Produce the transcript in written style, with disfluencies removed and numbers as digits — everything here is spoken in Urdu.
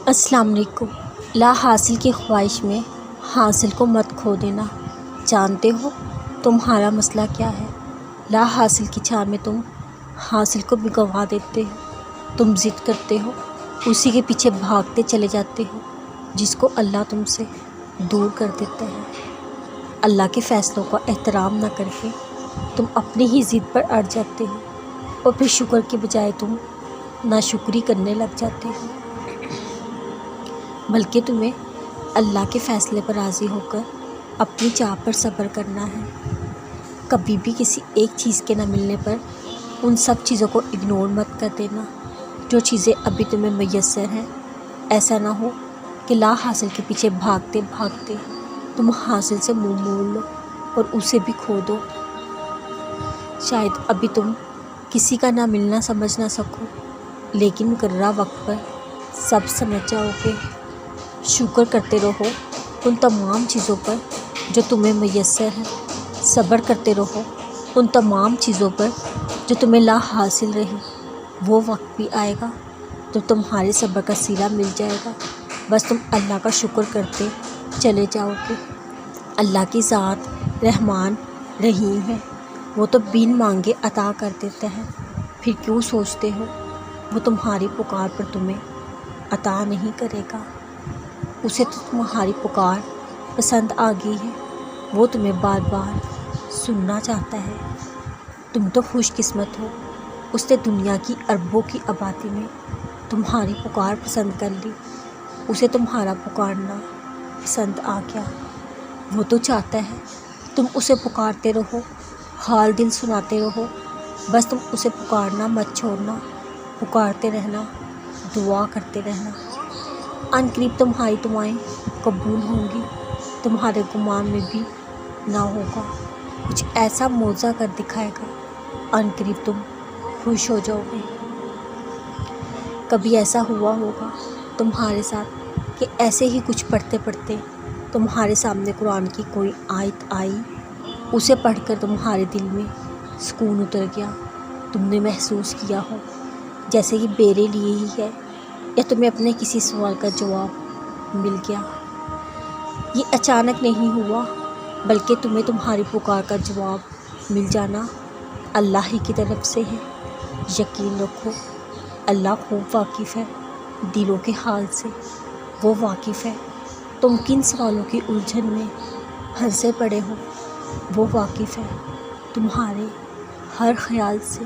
السلام علیکم۔ لا حاصل کی خواہش میں حاصل کو مت کھو دینا۔ جانتے ہو تمہارا مسئلہ کیا ہے؟ لا حاصل کی چاہ میں تم حاصل کو بھی گنوا دیتے ہو۔ تم ضد کرتے ہو، اسی کے پیچھے بھاگتے چلے جاتے ہو جس کو اللہ تم سے دور کر دیتا ہے۔ اللہ کے فیصلوں کا احترام نہ کر کے تم اپنی ہی ضد پر اڑ جاتے ہو اور پھر شکر کے بجائے تم ناشکری کرنے لگ جاتے ہو، بلکہ تمہیں اللہ کے فیصلے پر راضی ہو کر اپنی چاہ پر صبر کرنا ہے۔ کبھی بھی کسی ایک چیز کے نہ ملنے پر ان سب چیزوں کو اگنور مت کر دینا جو چیزیں ابھی تمہیں میسر ہیں۔ ایسا نہ ہو کہ لا حاصل کے پیچھے بھاگتے بھاگتے تم حاصل سے منہ موڑ لو اور اسے بھی کھو دو۔ شاید ابھی تم کسی کا نہ ملنا سمجھ نہ سکو، لیکن مقررہ وقت پر سب سمجھ جاؤ گے۔ شکر کرتے رہو ان تمام چیزوں پر جو تمہیں میسر ہیں۔ صبر کرتے رہو ان تمام چیزوں پر جو تمہیں لا حاصل رہی۔ وہ وقت بھی آئے گا جب تمہارے صبر کا صلہ مل جائے گا، بس تم اللہ کا شکر کرتے چلے جاؤ گے۔ اللہ کی ذات رحمان رحیم ہے، وہ تو بن مانگے عطا کر دیتا ہے۔ پھر کیوں سوچتے ہو وہ تمہاری پکار پر تمہیں عطا نہیں کرے گا؟ اسے تو تمہاری پکار پسند آ گئی ہے، وہ تمہیں بار بار سننا چاہتا ہے۔ تم تو خوش قسمت ہو، اس نے دنیا کی اربوں کی آبادی میں تمہاری پکار پسند کر لی۔ اسے تمہارا پکارنا پسند آ گیا۔ وہ تو چاہتا ہے تم اسے پکارتے رہو، حال دل سناتے رہو، بس تم اسے پکارنا مت چھوڑنا، پکارتے رہنا، دعا کرتے رہنا۔ ان قریب تمہاری دعائیں قبول ہوں گی، تمہارے گمان میں بھی نہ ہوگا، کچھ ایسا معجزہ کر دکھائے گا، ان قریب تم خوش ہو جاؤ گے۔ کبھی ایسا ہوا ہوگا تمہارے ساتھ کہ ایسے ہی کچھ پڑھتے پڑھتے تمہارے سامنے قرآن کی کوئی آیت آئی، اسے پڑھ کر تمہارے دل میں سکون اتر گیا، تم نے محسوس کیا ہو جیسے کہ میرے لیے ہی ہے، یا تمہیں اپنے کسی سوال کا جواب مل گیا۔ یہ اچانک نہیں ہوا، بلکہ تمہیں تمہاری پکار کا جواب مل جانا اللہ ہی کی طرف سے ہے۔ یقین رکھو اللہ خوب واقف ہے دلوں کے حال سے، وہ واقف ہے تم کن سوالوں کی الجھن میں پھنسے پڑے ہو، وہ واقف ہے تمہارے ہر خیال سے،